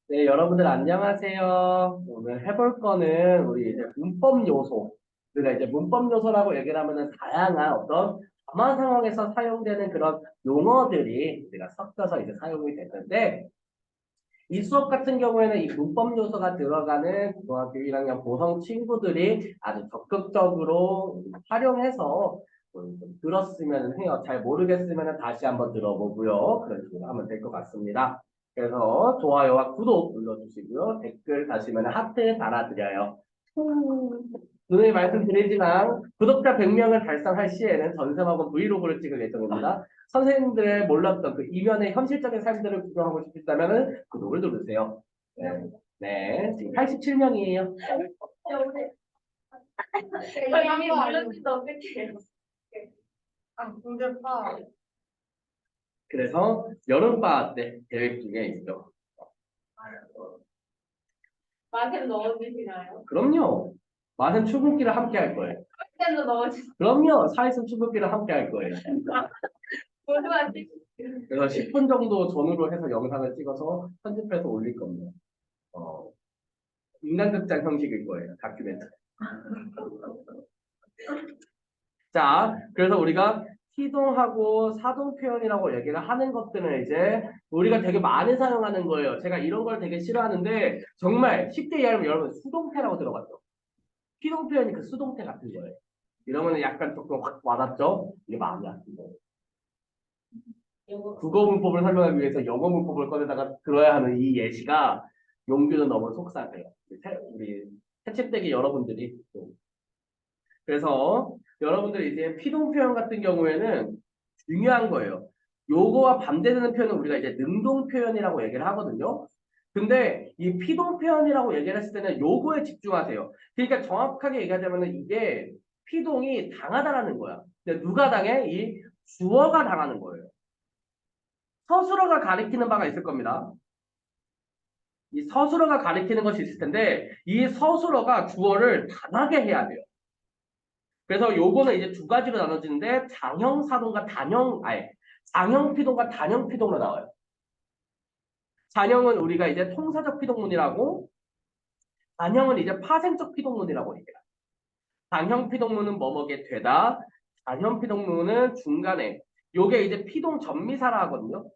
네, 여러분들 안녕하세요. 오늘 해볼 거는 우리 이제 문법 요소. 우리가 이제 문법 요소라고 얘기를 하면은 다양한 어떤 전화 상황에서 사용되는 그런 용어들이 우리가 섞여서 이제 사용이 되는데 이 수업 같은 경우에는 이 문법 요소가 들어가는 고등학교 1학년 보성 친구들이 아주 적극적으로 활용해서 좀 들었으면 해요. 잘 모르겠으면 다시 한번 들어보고요. 그런 식으로 하면 될 것 같습니다. 그래서 좋아요와 구독 눌러주시고요. 댓글 다시면 하트 달아드려요. 분명히 말씀드리지만 구독자 100명을 달성할 시에는 전생학원 브이로그를 찍을 예정입니다. 선생님들의 몰랐던 그 이면의 현실적인 삶들을 구경하고 싶다면 구독을 누르세요. 네, 네. 지금 87명이에요. 이미 몰랐는데 어떡해. 아, 공대파. 그래서 여름방학 때 계획 중에 있죠. 마템 넣어주시나요? 그럼요. 많은 출근길을 함께 할 거예요. 마템도 넣어주시나요? 그럼요. 사회성 출근길을 함께 할 거예요. 모두가 찍 그래서 10분 정도 전후로 해서 영상을 찍어서 편집해서 올릴 겁니다. 인간극장 형식일 거예요. 다큐멘터리. 자, 그래서 우리가 희동하고 사동 표현이라고 얘기를 하는 것들은 이제 우리가 되게 많이 사용하는 거예요. 제가 이런 걸 되게 싫어하는데 정말 쉽게 이해하면 여러분 수동태라고 들어봤죠? 희동 표현이 그 수동태 같은 거예요. 이러면 약간 조금 확 와닿죠? 이게 마음이 아픈 거예요. 국어 문법을 설명하기 위해서 영어 문법을 꺼내다가 들어야 하는 이 예시가 용규는 너무 속상해요. 우리 채찍대기 여러분들이. 그래서 여러분들 이제 피동 표현 같은 경우에는 중요한 거예요. 요거와 반대되는 표현은 우리가 이제 능동 표현이라고 얘기를 하거든요. 근데 이 피동 표현이라고 얘기를 했을 때는 요거에 집중하세요. 그러니까 정확하게 얘기하자면 이게 피동이 당하다라는 거야. 근데 누가 당해? 이 주어가 당하는 거예요. 서술어가 가리키는 바가 있을 겁니다. 이 서술어가 가리키는 것이 있을 텐데 이 서술어가 주어를 당하게 해야 돼요. 그래서 요거는 이제 두 가지로 나눠지는데 장형사동과 장형피동과 단형피동으로 나와요. 장형은 우리가 이제 통사적 피동문이라고 단형은 이제 파생적 피동문이라고 얘기해요. 단형 피동문은 뭐뭐게 되다. 단형 피동문은 중간에 요게 이제 피동 전미사라 하거든요.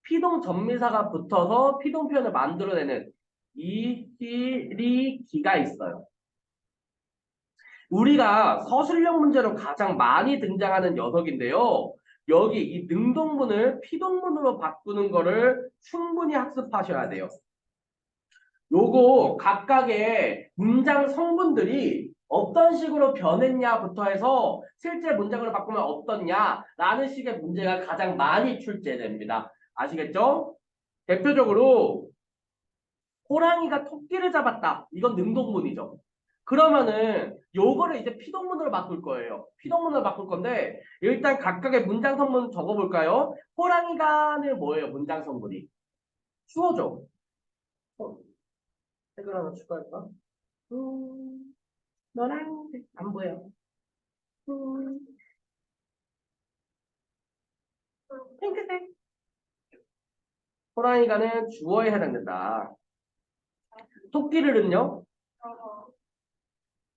피동 전미사가 붙어서 피동 표현을 만들어내는 이리기가 있어요. 우리가 서술형 문제로 가장 많이 등장하는 녀석인데요. 여기 이 능동문을 피동문으로 바꾸는 거를 충분히 학습하셔야 돼요. 요거 각각의 문장 성분들이 어떤 식으로 변했냐부터 해서 실제 문장으로 바꾸면 어떻냐라는 식의 문제가 가장 많이 출제됩니다. 아시겠죠? 대표적으로 호랑이가 토끼를 잡았다. 이건 능동문이죠. 그러면은 요거를 이제 피동문으로 바꿀 거예요. 피동문으로 바꿀 건데 일단 각각의 문장 성분 적어볼까요? 호랑이가는 뭐예요? 문장 성분이 주어죠. 색을 하나 추가할까? 너랑 안 보여. 음, 핑크색. 호랑이가는 주어에 해당된다. 토끼를은요?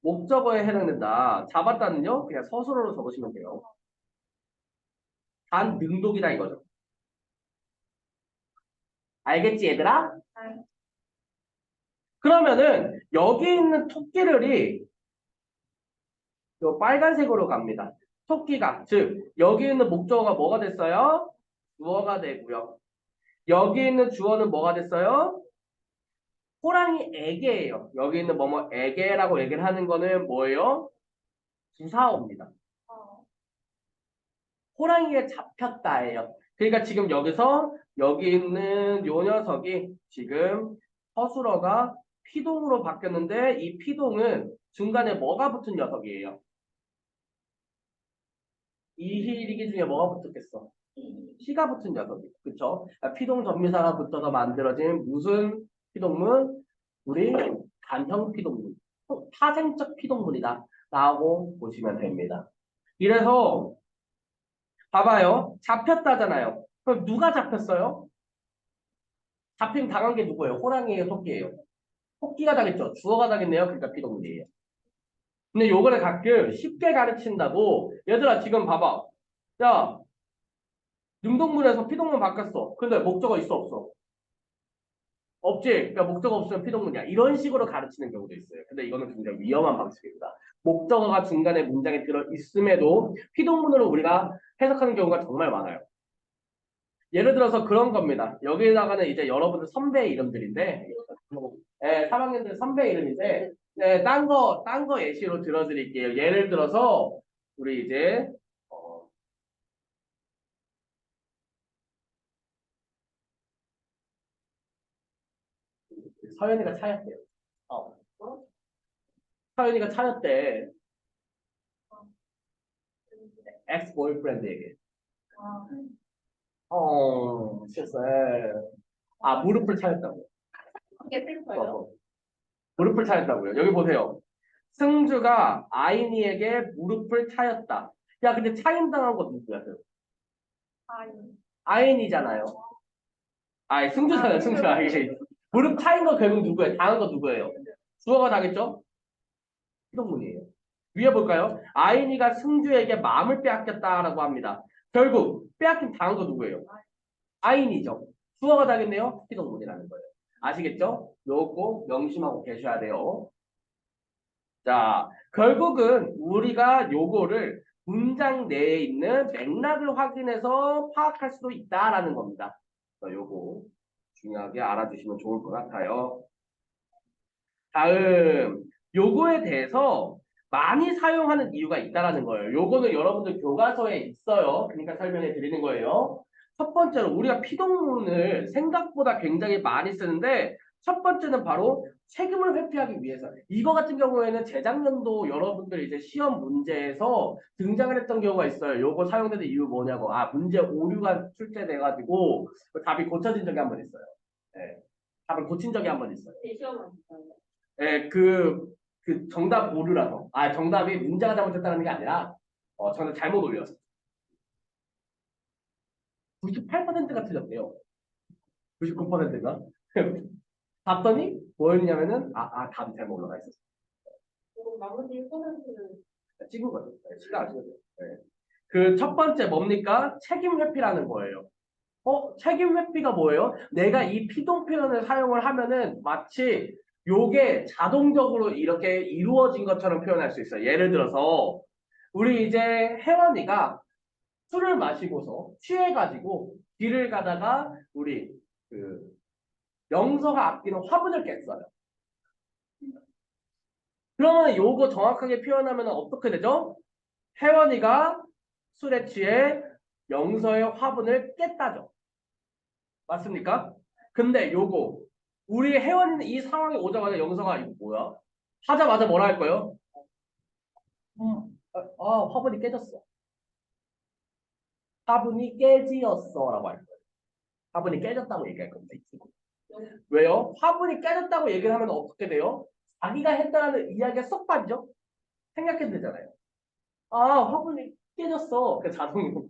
목적어에 해당된다. 잡았다는요? 그냥 서술어로 적으시면 돼요. 단 능동이다 이거죠. 알겠지 얘들아? 그러면은 여기 있는 토끼를이 요 빨간색으로 갑니다. 토끼가 즉 여기 있는 목적어가 뭐가 됐어요? 주어가 되고요. 여기 있는 주어는 뭐가 됐어요? 호랑이에게예요. 여기 있는 뭐뭐에게라고 얘기를 하는 거는 뭐예요? 부사어입니다. 호랑이에 잡혔다예요. 그러니까 지금 여기서 여기 있는 요 녀석이 지금 서술어가 피동으로 바뀌었는데 이 피동은 중간에 뭐가 붙은 녀석이에요? 이희리기 중에 뭐가 붙었겠어? 시가 붙은 녀석이. 그쵸? 피동 전미사가 붙어서 만들어진 무슨 피동문? 우리 간형 피동문. 파생적 피동문이다. 라고 보시면 됩니다. 이래서 봐봐요. 잡혔다잖아요. 그럼 누가 잡혔어요? 잡힘 당한 게 누구예요? 호랑이에요, 토끼예요? 토끼가 당했죠. 주어가 당했네요. 그러니까 피동물이에요. 근데 요거를 가끔 쉽게 가르친다고 얘들아 지금 봐봐. 야, 능동문에서 피동문 바꿨어. 근데 목적어 있어 없어? 없지. 그러니까 목적어 없으면 피동문이야. 이런 식으로 가르치는 경우도 있어요. 근데 이거는 굉장히 위험한 방식입니다. 목적어가 중간에 문장에 들어 있음에도 피동문으로 우리가 해석하는 경우가 정말 많아요. 예를 들어서 그런 겁니다. 여기다가는 이제 여러분들 선배 이름들인데, 예, 3학년들 선배 이름인데, 네, 딴 거 예시로 들어드릴게요. 예를 들어서, 우리 이제, 어, 서연이가 차였대요. 어, 서연이가 차였대. 엑스 보이프렌드에게. 아, 실수해. 아, 무릎을 차였다고. 이게 슬퍼요. 무릎을 차였다고요. 여기 보세요. 승주가 아이니에게 무릎을 차였다. 야, 근데 차임당한 거 누구야? 아, 아인이잖아요. 아, 승주잖아요, 승주. 아, 이게 무릎 차인 거 결국 누구예요? 당한 거 누구예요? 주어가 당했죠? 피동문이에요. 위에 볼까요? 아인이가 승주에게 마음을 빼앗겼다라고 합니다. 결국 빼앗긴 당한 거 누구예요? 아인이죠. 주어가 당했네요. 피동문이라는 거예요. 아시겠죠? 요거 명심하고 계셔야 돼요. 자, 결국은 우리가 요거를 문장 내에 있는 맥락을 확인해서 파악할 수도 있다라는 겁니다. 요거 중요하게 알아두시면 좋을 것 같아요. 다음, 요거에 대해서 많이 사용하는 이유가 있다라는 거예요. 요거는 여러분들 교과서에 있어요. 그러니까 설명해 드리는 거예요. 첫 번째로 우리가 피동문을 생각보다 굉장히 많이 쓰는데 첫 번째는 바로 책임을 회피하기 위해서. 이거 같은 경우에는 재작년도 여러분들 이제 시험 문제에서 등장을 했던 경우가 있어요. 요거 사용되는 이유 뭐냐고. 아, 문제 오류가 출제돼가지고 답이 고쳐진 적이 한 번 있어요. 네. 답을 고친 적이 한 번 있어요. 시험은 있어요. 예, 정답 오류라서. 아, 정답이 문제가 잘못됐다는 게 아니라, 저는 잘못 올렸어. 98%가 틀렸대요. 99%가. 봤더니, 뭐였냐면은, 답이 잘못 올라가 있었어. 그리고 나머지 1%는 찍은 거죠. 시간 안 찍어도 돼요. 예. 그 첫 번째 뭡니까? 책임 회피라는 거예요. 책임 회피가 뭐예요? 내가 이 피동 표현을 사용을 하면은 마치 요게 자동적으로 이렇게 이루어진 것처럼 표현할 수 있어요. 예를 들어서 우리 이제 혜원이가 술을 마시고서 취해가지고 길을 가다가 우리 그 영서가 아끼는 화분을 깼어요. 그러면 요거 정확하게 표현하면 어떻게 되죠? 혜원이가 술에 취해 영서의 화분을 깼다죠. 맞습니까? 근데 요거 우리 혜원이는 이 상황에 오자마자 영서가 이거 뭐야? 하자마자 뭐라 할 거예요? 화분이 깨졌어. 화분이 깨지었어라고 할 거예요. 화분이 깨졌다고 얘기할 겁니다. 왜요? 화분이 깨졌다고 얘기를 하면 어떻게 돼요? 자기가 했다는 이야기가 쏙 빠지죠? 생각해도 되잖아요. 화분이 깨졌어. 그 자동으로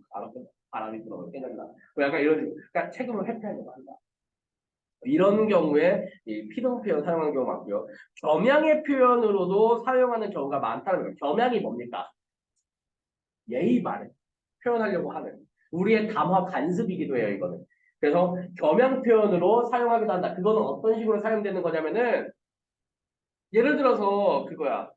바람이 불어서 깨졌나. 뭐 약간 이런, 그러니까 책임을 회피하려고 한다. 이런 경우에 이 피동 표현 사용하는 경우가 많고요. 겸양의 표현으로도 사용하는 경우가 많다는 거예요. 겸양이 뭡니까? 예의 바른 표현하려고 하는 우리의 담화 간습이기도 해요. 이거는. 그래서 겸양 표현으로 사용하기도 한다. 그거는 어떤 식으로 사용되는 거냐면은 예를 들어서 그거야.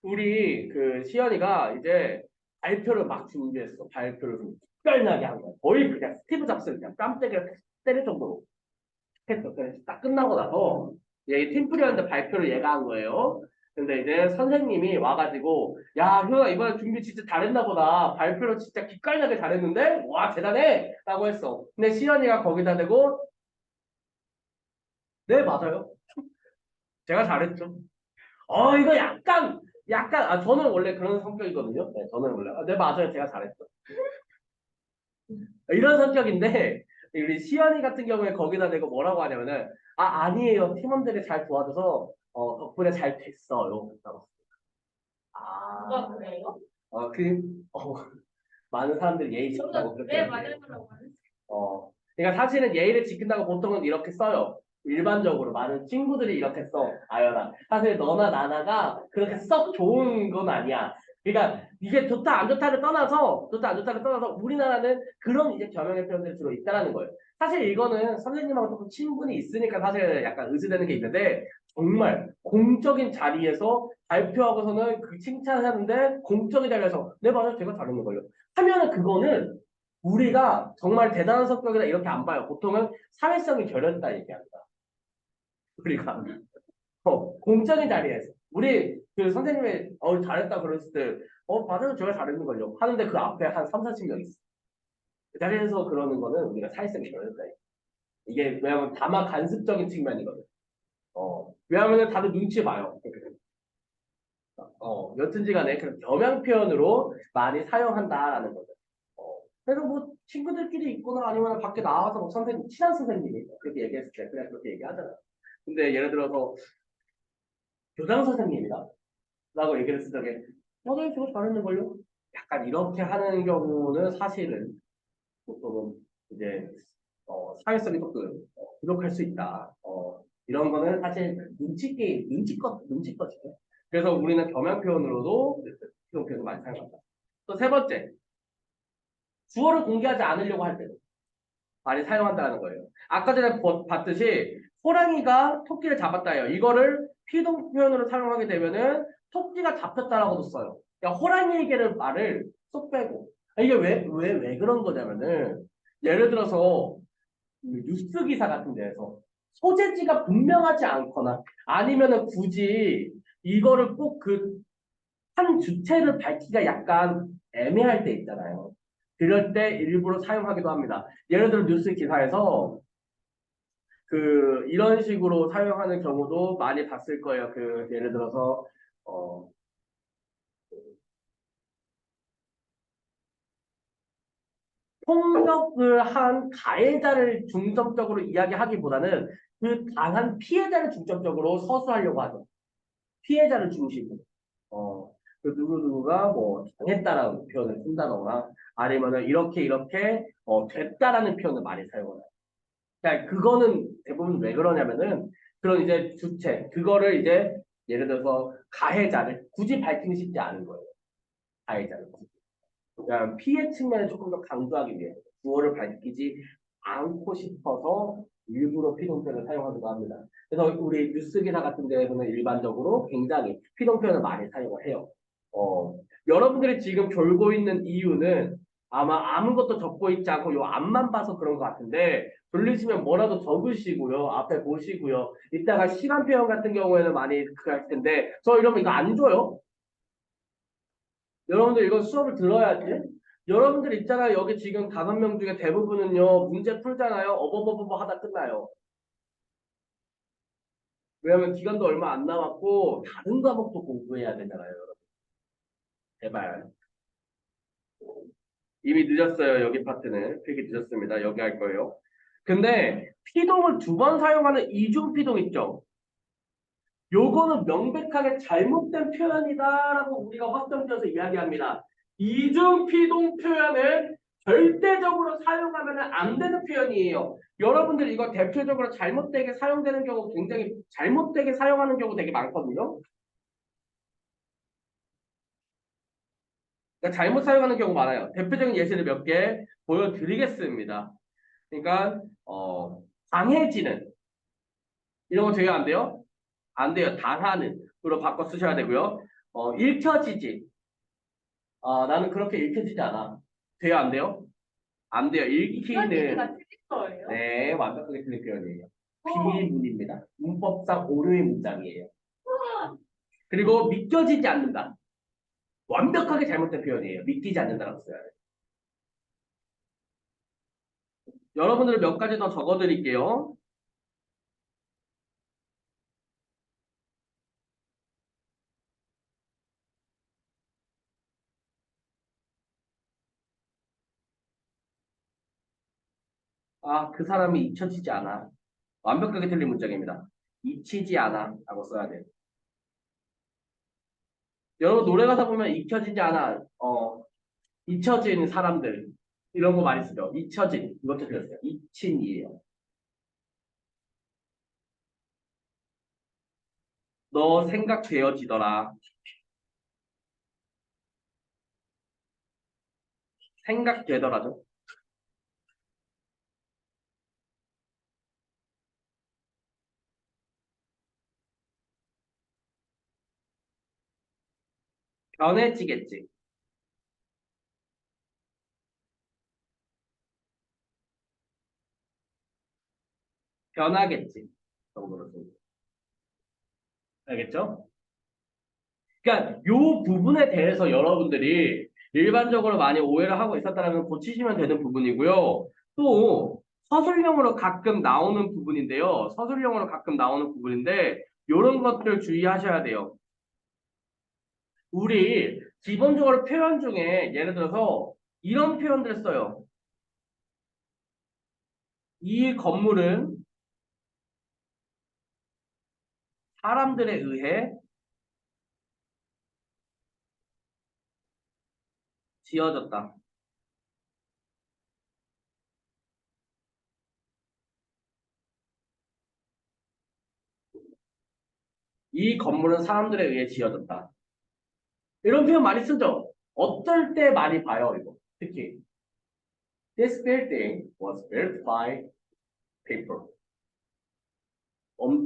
우리 그 시연이가 이제 발표를 막 준비했어. 발표를 좀 특별하게 한 거야. 거의 그냥 스티브 잡스를 그냥 뺨때기를 때릴 정도로. 했어. 그래서 딱 끝나고 나서 얘 팀플이었는데 발표를 얘가 한 거예요. 근데 이제 선생님이 와가지고 야 효아 이번에 준비 진짜 잘했나 보다. 발표를 진짜 기깔나게 잘했는데 와 대단해 라고 했어. 근데 시연이가 거기다 대고 네 맞아요. 제가 잘했죠. 이거 약간 저는 원래 그런 성격이거든요. 네, 저는 원래 네 맞아요. 제가 잘했죠. 이런 성격인데 우리 시연이 같은 경우에 거기다 대고 뭐라고 하냐면은 아니에요. 팀원들이 잘 도와줘서 덕분에 잘 됐어요. 라고. 누가 그래요? 어, 그, 어, 많은 사람들이 예의 지킨다고 저는 그렇게 왜 얘기해요. 말해보려고 하는 그러니까 사실은 예의를 지킨다고 보통은 이렇게 써요. 일반적으로 많은 친구들이 이렇게 써. 아연아. 사실 너나 나나가 그렇게 썩 좋은 건 아니야. 그러니까 이게 좋다 안 좋다를 떠나서 우리나라는 그런 이제 겸용의 표현들이 주로 있다라는 거예요. 사실 이거는 선생님하고 조금 친분이 있으니까 사실 약간 의지되는 게 있는데 정말 공적인 자리에서 발표하고서는 그 칭찬하는데 공적인 자리에서 네 맞아요 제가 잘했는 걸요. 하면은 그거는 우리가 정말 대단한 성격이다 이렇게 안 봐요. 보통은 사회성이 결여됐다 얘기합니다. 우리가 공적인 자리에서 우리 그 선생님이 잘했다 그랬을 때 맞아요 제가 잘했는 걸요. 하는데 그 앞에 한 3, 40명 있어. 그 자리에서 그러는 거는 우리가 사회성이 결여됐다. 이게 왜냐하면 다만 간습적인 측면이거든. 왜냐하면 다들 눈치 봐요. 여튼지 간에 그런 겸양 표현으로 많이 사용한다라는 거죠. 그래서 뭐 친구들끼리 있거나 아니면 밖에 나와서 뭐 선생님, 친한 선생님이 그렇게 얘기했을 때 그냥 그렇게 얘기하잖아. 근데 예를 들어서 교장 선생님이다 라고 얘기를 했을 적에 네, 저거 잘했는 걸요? 약간 이렇게 하는 경우는 사실은 보통은 이제 사회성이 조금 부족할 수 있다. 이런 거는 사실 눈치껏이죠. 그래서 우리는 겸양 표현으로도 이런 표현을 많이 사용한다. 또 세 번째, 주어를 공개하지 않으려고 할 때도 많이 사용한다는 거예요. 아까 전에 봤듯이 호랑이가 토끼를 잡았다예요. 이거를 피동 표현으로 사용하게 되면은 토끼가 잡혔다라고도 써요. 그러니까 호랑이에게를 말을 쏙 빼고 이게 왜 그런 거냐면은 예를 들어서 뉴스 기사 같은 데에서 소재지가 분명하지 않거나 아니면은 굳이 이거를 꼭 그 한 주체를 밝히기가 약간 애매할 때 있잖아요. 그럴 때 일부러 사용하기도 합니다. 예를 들어 뉴스 기사에서 그 이런 식으로 사용하는 경우도 많이 봤을 거예요. 그 예를 들어서 어, 폭력을 한 가해자를 중점적으로 이야기하기보다는 그 당한 피해자를 중점적으로 서술하려고 하죠. 피해자를 중심으로. 그 누구누구가 뭐 당했다라는 표현을 쓴다거나 아니면은 이렇게 됐다라는 표현을 많이 사용해요. 그러니까 그거는 대부분 왜 그러냐면은 그런 이제 주체 그거를 이제 예를 들어서 가해자를 굳이 밝히기 쉽지 않은 거예요. 가해자를 굳이. 그러니까 피해 측면을 조금 더 강조하기 위해 주어를 밝히지 않고 싶어서 일부러 피동표현을 사용하기도 합니다. 그래서 우리 뉴스 기사 같은 데에서는 일반적으로 굉장히 피동표현을 많이 사용을 해요. 여러분들이 지금 졸고 있는 이유는 아마 아무것도 적고 있지 않고 요 앞만 봐서 그런 것 같은데 졸리시면 뭐라도 적으시고요. 앞에 보시고요. 이따가 시간 표현 같은 경우에는 많이 그럴 텐데 저 이러면 이거 안 줘요. 여러분들 이거 수업을 들어야지. 여러분들 있잖아요. 여기 지금 5명 중에 대부분은요. 문제 풀잖아요. 어버버버버 하다 끝나요. 왜냐면 기간도 얼마 안 남았고 다른 과목도 공부해야 되잖아요. 여러분. 제발. 이미 늦었어요. 여기 파트는. 되게 늦었습니다. 여기 할 거예요. 근데 피동을 2번 사용하는 이중 피동 있죠. 요거는 명백하게 잘못된 표현이다라고 우리가 확정지어서 이야기합니다. 이중 피동 표현은 절대적으로 사용하면 안 되는 표현이에요. 여러분들 이거 대표적으로 잘못되게 사용되는 경우 굉장히 잘못되게 사용하는 경우 되게 많거든요. 그러니까 잘못 사용하는 경우 많아요. 대표적인 예시를 몇 개 보여드리겠습니다. 그러니까 강해지는 이런 거 되게 안 돼요? 안 돼요. 당하는으로 바꿔 쓰셔야 되고요. 읽혀지지. 나는 그렇게 읽혀지지 않아. 돼요, 안 돼요? 안 돼요. 읽히는. 이현진이가 틀린 거예요? 네, 완벽하게 틀린 표현이에요. 비문입니다. 문법상 오류의 문장이에요. 그리고 믿겨지지 않는다. 완벽하게 잘못된 표현이에요. 믿기지 않는다라고 써야 돼요. 여러분들 몇 가지 더 적어드릴게요. 그 사람이 잊혀지지 않아. 완벽하게 틀린 문장입니다. 잊히지 않아 라고 써야 돼요. 여러분 노래 가사 보면 잊혀지지 않아. 잊혀진 사람들 이런 거 많이 쓰죠. 잊혀진 이것도 들었어요. 잊힌이에요. 너 생각되어지더라. 생각되더라도. 변해지겠지. 변하겠지. 정도로 쓰 알겠죠? 그러니까 요 부분에 대해서 여러분들이 일반적으로 많이 오해를 하고 있었다면 고치시면 되는 부분이고요. 또 서술형으로 가끔 나오는 부분인데요. 서술형으로 가끔 나오는 부분인데 요런 것들 주의하셔야 돼요. 우리 기본적으로 표현 중에 예를 들어서 이런 표현들 써요. 이 건물은 사람들에 의해 지어졌다. 이 건물은 사람들에 의해 지어졌다. 이런 표현 많이 쓰죠? 어떨 때 많이 봐요, 이거. 특히. This building was built by people.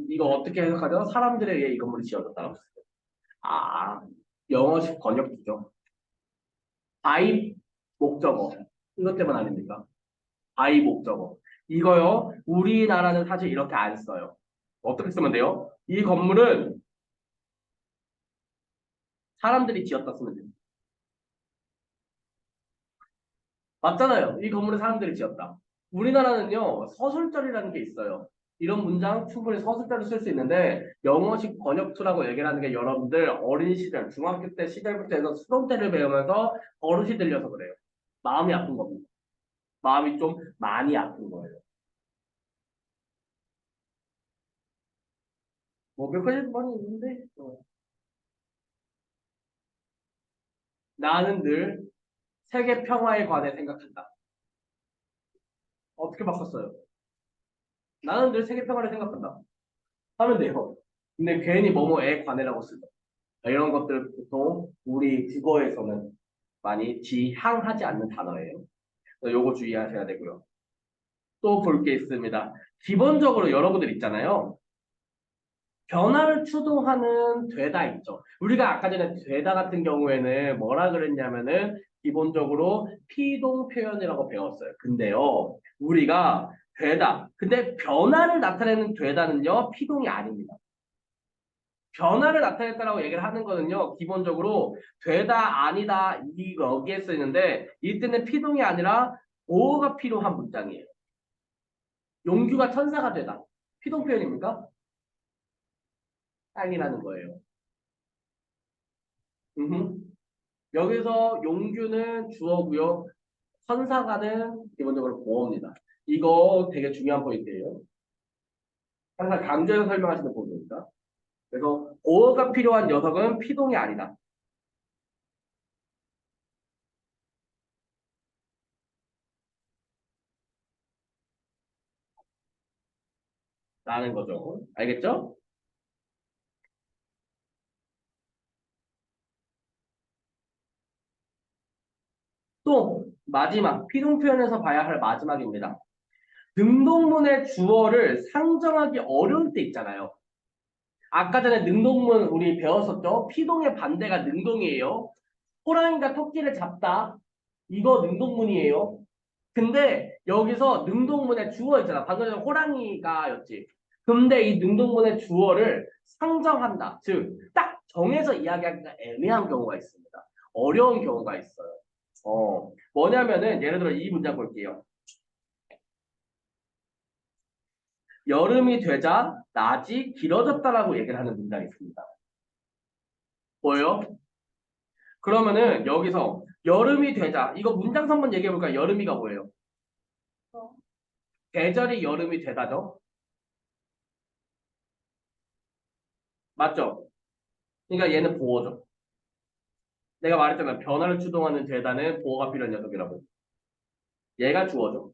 이거 어떻게 해석하죠? 사람들에 의해 이 건물이 지어졌다고 했어요. 아, 영어식 번역기죠. by 목적어. 이것 때문 아닙니까? by 목적어. 이거요, 우리나라는 사실 이렇게 안 써요. 어떻게 쓰면 돼요? 이 건물은 사람들이 지었다 쓰면 돼요. 맞잖아요. 이 건물은 사람들이 지었다. 우리나라는요, 서술절이라는 게 있어요. 이런 문장 충분히 서술절로 쓸 수 있는데, 영어식 번역투라고 얘기를 하는 게 여러분들 어린 시절, 중학교 때 시절부터 해서 수동태를 배우면서 버릇이 들려서 그래요. 마음이 아픈 겁니다. 마음이 좀 많이 아픈 거예요. 뭐 몇 가지 많이 있는데, 나는 늘 세계 평화에 관해 생각한다. 어떻게 바꿨어요? 나는 늘 세계 평화를 생각한다. 하면 돼요. 근데 괜히 뭐뭐에 관해라고 쓰죠. 이런 것들 보통 우리 국어에서는 많이 지향하지 않는 단어예요. 그래서 요거 주의하셔야 되고요. 또 볼 게 있습니다. 기본적으로 여러분들 있잖아요. 변화를 추동하는 되다 있죠. 우리가 아까 전에 되다 같은 경우에는 뭐라 그랬냐면은 기본적으로 피동 표현이라고 배웠어요. 근데요, 우리가 되다. 근데 변화를 나타내는 되다는요, 피동이 아닙니다. 변화를 나타냈다라고 얘기를 하는 거는요, 기본적으로 되다, 아니다, 이 여기에 쓰이는데, 이때는 피동이 아니라 보호가 필요한 문장이에요. 용규가 천사가 되다. 피동 표현입니까? 아니라는 거예요. 음흠. 여기서 용규는 주어고요. 천사가는 기본적으로 보호입니다. 이거 되게 중요한 포인트예요. 항상 강조해서 설명하시는 부분입니다. 그래서 보호가 필요한 녀석은 피동이 아니다. 라는 거죠. 알겠죠? 또 마지막 피동 표현에서 봐야 할 마지막입니다. 능동문의 주어를 상정하기 어려울 때 있잖아요. 아까 전에 능동문 우리 배웠었죠? 피동의 반대가 능동이에요. 호랑이가 토끼를 잡다. 이거 능동문이에요. 근데 여기서 능동문의 주어 있잖아. 방금 전에 호랑이가였지. 근데 이 능동문의 주어를 상정한다. 즉, 딱 정해서 이야기하기가 애매한 경우가 있습니다. 어려운 경우가 있어요. 뭐냐면은 예를 들어 이 문장 볼게요. 여름이 되자 낮이 길어졌다라고 얘기를 하는 문장이 있습니다. 뭐예요? 그러면은 여기서 여름이 되자 이거 문장서 한번 얘기해 볼까요? 여름이가 뭐예요? 어, 계절이 여름이 되다죠. 맞죠? 그러니까 얘는 보어죠. 내가 말했잖아. 변화를 추동하는 재단은 보호가 필요한 녀석이라고. 얘가 주어져.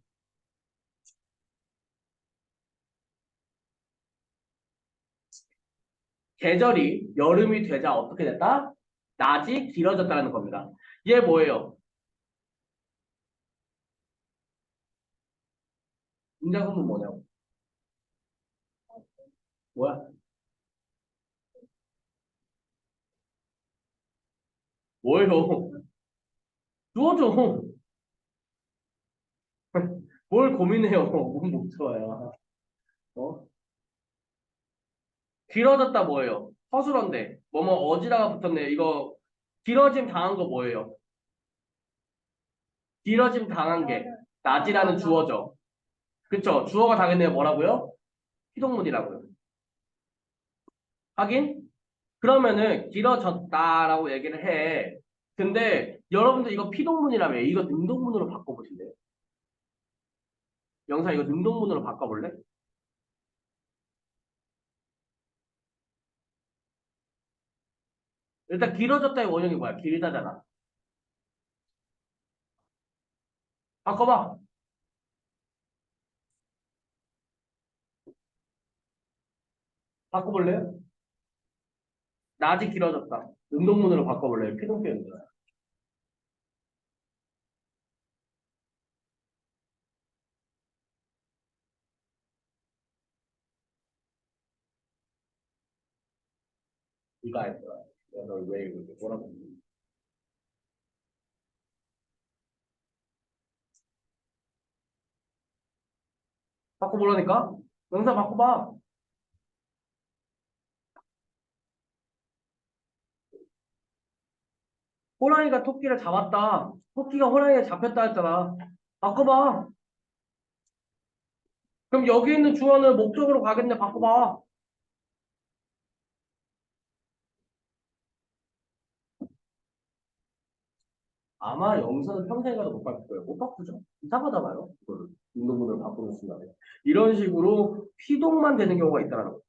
계절이 여름이 되자 어떻게 됐다? 낮이 길어졌다는 겁니다. 얘 뭐예요? 문장성분 뭐냐고? 뭐야? 뭐예요? 주어져. 뭘 고민해요? 뭔 목표야? 어? 길어졌다 뭐예요? 허술한데. 뭐뭐 어지다가 붙었네. 이거 길어짐 당한 거 뭐예요? 길어짐 당한 게 낮이라는 주어죠. 그쵸? 주어가 당했네요. 뭐라고요? 피동문이라고요. 하긴 그러면은 길어졌다라고 얘기를 해. 근데 여러분들 이거 피동문이라며 이거 능동문으로 바꿔보실래요? 영상 이거 능동문으로 바꿔볼래? 일단 길어졌다의 원형이 뭐야? 길다잖아. 바꿔봐. 바꿔볼래요? 낮이 길어졌다. 능동문으로 바꿔볼래요? 피동표현이잖아. 이거 알 거야. 내가 널왜 이렇게 뭐라고. 바꿔보라니까? 영상 바꿔봐. 호랑이가 토끼를 잡았다. 토끼가 호랑이에 잡혔다 했잖아. 바꿔봐. 그럼 여기 있는 주어는 목적으로 가겠네. 바꿔봐. 아마 영상은 평생 가도 못 바꿀 거예요. 못 바꾸죠. 이상하잖아요. 그거를 운동문을 바꾸는 순간에. 이런 식으로 피동만 되는 경우가 있다는 거예요.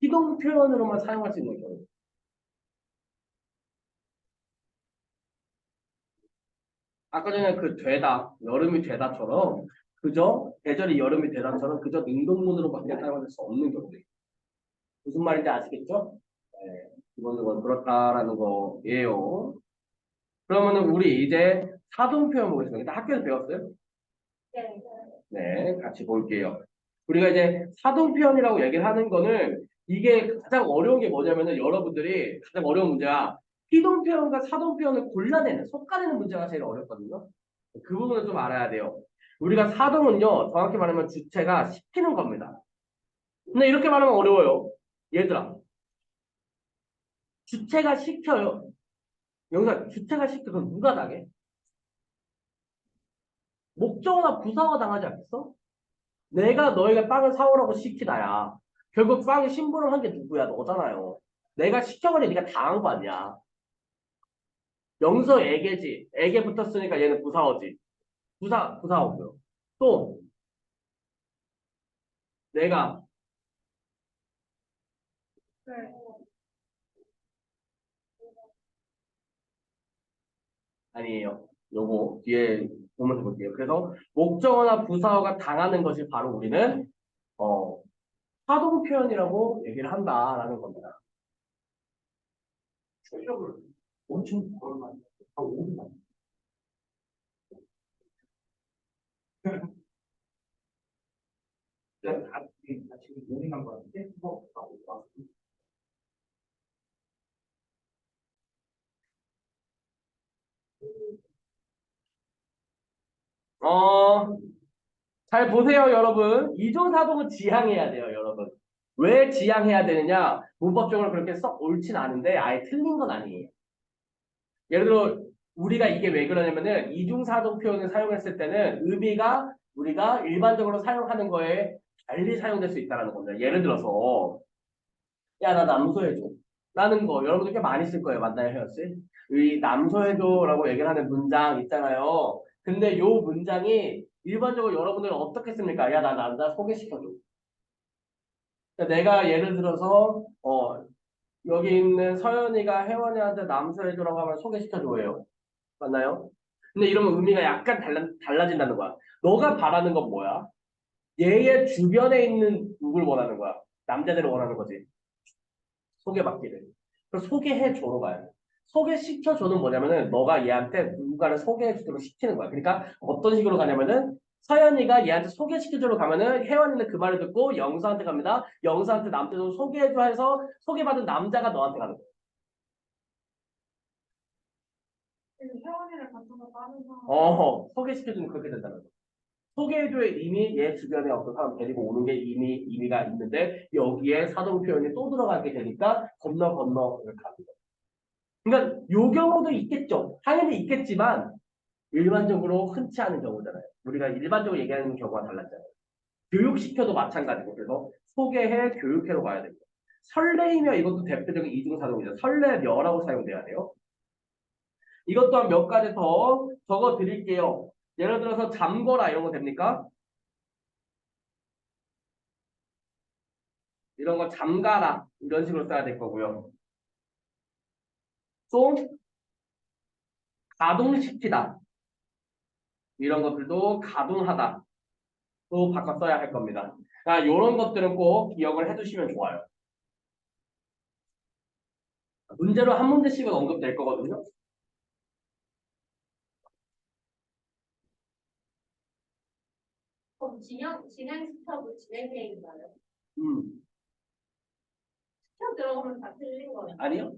피동 표현으로만 사용할 수 있는 경우. 아까 전에 그 되다, 여름이 되다처럼 그저 계절이 여름이 되다처럼 그저 능동문으로밖에 사용할 수 없는 경우들. 무슨 말인지 아시겠죠? 네, 기본적으로 그렇다라는 거예요. 그러면은 우리 이제 사동 표현 보겠습니다. 일단 학교에서 배웠어요? 네. 네, 같이 볼게요. 우리가 이제 사동 표현이라고 얘기를 하는 거는 이게 가장 어려운 게 뭐냐면은 여러분들이 가장 어려운 문제가 피동 표현과 사동 표현을 골라내는, 솎아내는 문제가 제일 어렵거든요. 그 부분을 좀 알아야 돼요. 우리가 사동은요, 정확히 말하면 주체가 시키는 겁니다. 근데 이렇게 말하면 어려워요. 얘들아, 주체가 시켜요. 여기서 주체가 시켜, 그럼 누가 당해? 목적어나 부사가 당하지 않겠어? 내가 너에게 빵을 사오라고 시키다야. 결국 빵에 심부름 한 게 누구야? 너잖아요. 내가 시켜버리 네가 당한 거 아니야. 명서 애게지. 애게 붙었으니까 얘는 부사어지. 부사어고요. 또 내가 네. 아니에요. 요거 뒤에 보면서 볼게요. 그래서 목적어나 부사어가 당하는 것이 바로 우리는 어, 사동 표현이라고 얘기를 한다라는 겁니다. 출력을 엄청 걸어놔. 한 5분만. 지금 모닝한 거는데 잘 보세요, 여러분. 이중사동은 지향해야 돼요, 여러분. 왜 지향해야 되느냐? 문법적으로 그렇게 썩 옳진 않은데 아예 틀린 건 아니에요. 예를 들어 우리가 이게 왜 그러냐면은 이중사동 표현을 사용했을 때는 의미가 우리가 일반적으로 사용하는 거에 달리 사용될 수 있다는 겁니다. 예를 들어서 야, 나 남소해줘. 라는 거 여러분들 꽤 많이 쓸 거예요. 맞나요, 혜연 씨? 이 남소해줘라고 얘기를 하는 문장 있잖아요. 근데 요 문장이 일반적으로 여러분들은 어떻게 씁니까? 야, 나 남자 소개시켜줘. 그러니까 내가 예를 들어서 여기 있는 서연이가 혜원이한테 남서해주라고 하면 소개시켜줘요. 맞나요? 근데 이러면 의미가 약간 달라진다는 거야. 너가 바라는 건 뭐야? 얘의 주변에 있는 누굴 원하는 거야? 남자들을 원하는 거지. 소개받기를. 그래서 소개해줘로 가야 돼. 소개시켜줘는 뭐냐면은 너가 얘한테 누군가를 소개해주도록 시키는 거야. 그러니까 어떤 식으로 가냐면은 서연이가 얘한테 소개시켜주러 가면은 혜원이는 그 말을 듣고 영수한테 갑니다. 영수한테 남자도 소개해줘 해서 소개받은 남자가 너한테 가는 거야. 회원이를 같은 거 빠져서 소개시켜주면 그렇게 된다는 거야. 소개해줘야 이미 얘 주변에 어떤 사람 데리고 오는 게 이미 의미가 있는데 여기에 사동 표현이 또 들어가게 되니까 건너 이렇게 가는 거야. 그러니까 요 경우도 있겠죠. 당연히 있겠지만 일반적으로 흔치 않은 경우잖아요. 우리가 일반적으로 얘기하는 경우가 달랐잖아요. 교육시켜도 마찬가지고 그래서 소개해 교육해로 가야 됩니다. 설레이며 이것도 대표적인 이중사동이죠. 설레며라고 사용돼야 돼요. 이것 또한 몇 가지 더 적어 드릴게요. 예를 들어서 잠거라 이런 거 됩니까? 이런 거 잠가라 이런 식으로 써야 될 거고요. 또 가동시키다 이런 것들도 가동하다 또 바꿔 써야 할 겁니다. 이런 것들은 꼭 기억을 해두시면 좋아요. 문제로 한 문제씩은 언급될 거거든요. 그럼 진행 스톱은 진행 계획인가요? 음, 스톱 들어가면 다 틀린 거예요. 아니요.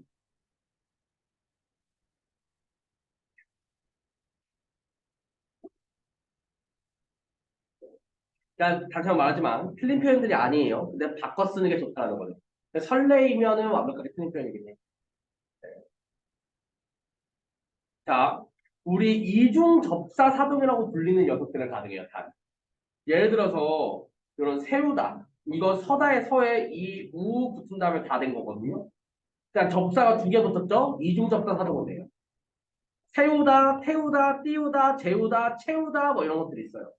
그러니까 다시 한번 말하지만 틀린 표현들이 아니에요. 근데 바꿔 쓰는 게 좋다는 거죠. 설레이면은 완벽하게 틀린 표현이긴 해. 자, 우리 이중 접사 사동이라고 불리는 녀석들은 가능해요. 단. 예를 들어서 이런 세우다. 이거 서다에 서에 이 우 붙은 다음에 다 된 거거든요. 그러니까 접사가 두 개 붙었죠? 이중 접사 사동은 돼요. 세우다, 태우다, 띄우다, 재우다, 채우다 뭐 이런 것들이 있어요.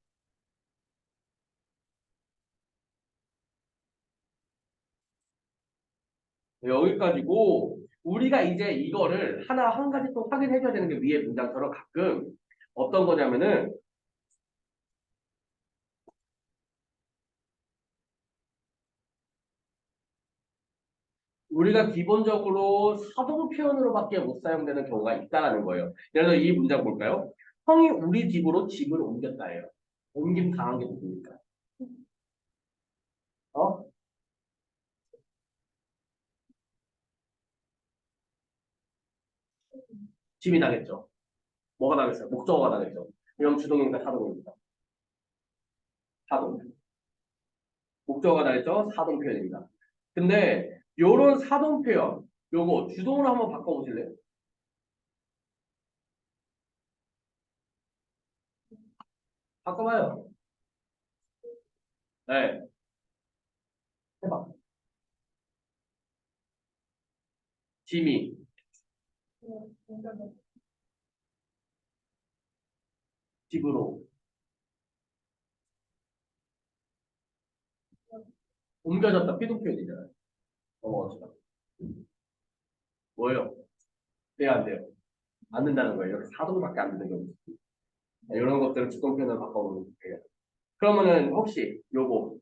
여기까지고 우리가 이제 이거를 하나 한 가지 또 확인해줘야 되는 게 위에 문장처럼 가끔 어떤 거냐면은 우리가 기본적으로 사동 표현으로밖에 못 사용되는 경우가 있다라는 거예요. 예를 들어 이 문장 볼까요? 형이 우리 집으로 집을 옮겼다예요. 옮김 당한 게 누굽니까? 어? 집이 당했죠. 뭐가 당했어요? 목적어가 당했죠. 이러면 주동입니까? 사동입니까? 사동. 목적어가 당했죠? 사동 표현입니다. 근데 요런 사동 표현 요거 주동으로 한번 바꿔보실래요? 바꿔봐요. 네. 해봐. 짐이 집으로 옮겨졌다. 피동 표현이잖아요. 어지다 뭐예요? 돼야 안 돼요? 안 된다는 거예요. 이렇게 사동밖에 안 되는 경우. 이런 것들을 주동 표현으로 바꿔보면 돼요. 그러면은 혹시 요거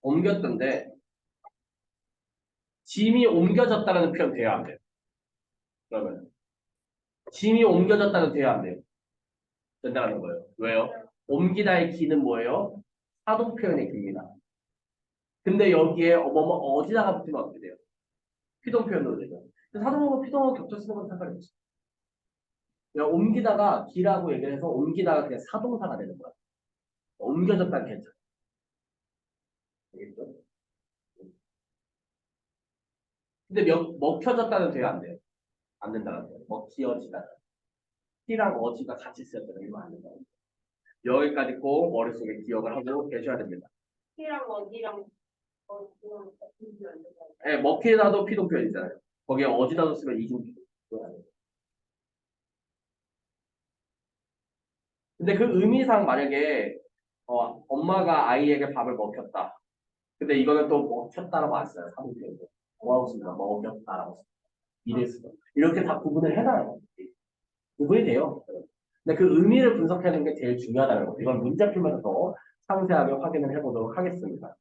옮겼던데 짐이 옮겨졌다는 표현 돼야 안 돼요? 그러면 짐이 옮겨졌다는 돼야 안 돼요? 된다는 거예요. 왜요? 옮기다의 기는 뭐예요? 사동 표현의 기입니다. 근데 여기에 어머머 어디다가 붙으면 어떻게 돼요? 피동 표현으로 되죠. 사동하고 피동하고 겹쳐 쓰는 건 상관이 없어요. 그냥 옮기다가 기라고 얘기를 해서 옮기다가 그냥 사동사가 되는 거야. 옮겨졌다는 괜찮아. 알겠죠? 근데 먹혀졌다는 돼야 안 돼요. 안 된다는 거예요. 먹히어지다. 티랑 어지가 같이 쓰였다는 이거 안 된다. 여기까지 꼭 머릿속에 기억을 하고 계셔야 됩니다. T랑 어디랑 어디랑 같은지 안 돼요. 예, 먹히다도 피동 표현이잖아요. 거기에 어지다도 쓰면 이중 피동. 근데 그 의미상 만약에 엄마가 아이에게 밥을 먹였다. 근데 이거는 또 먹혔다라고 안 써요. 사무표에서. 뭐라고 씁니까? 먹였다라고 씁니다. 이랬어. 이렇게 다 구분을 해놔요. 구분이 돼요. 근데 그 의미를 분석하는 게 제일 중요하다는 거죠. 이건 문제 풀면서 더 상세하게 확인을 해보도록 하겠습니다.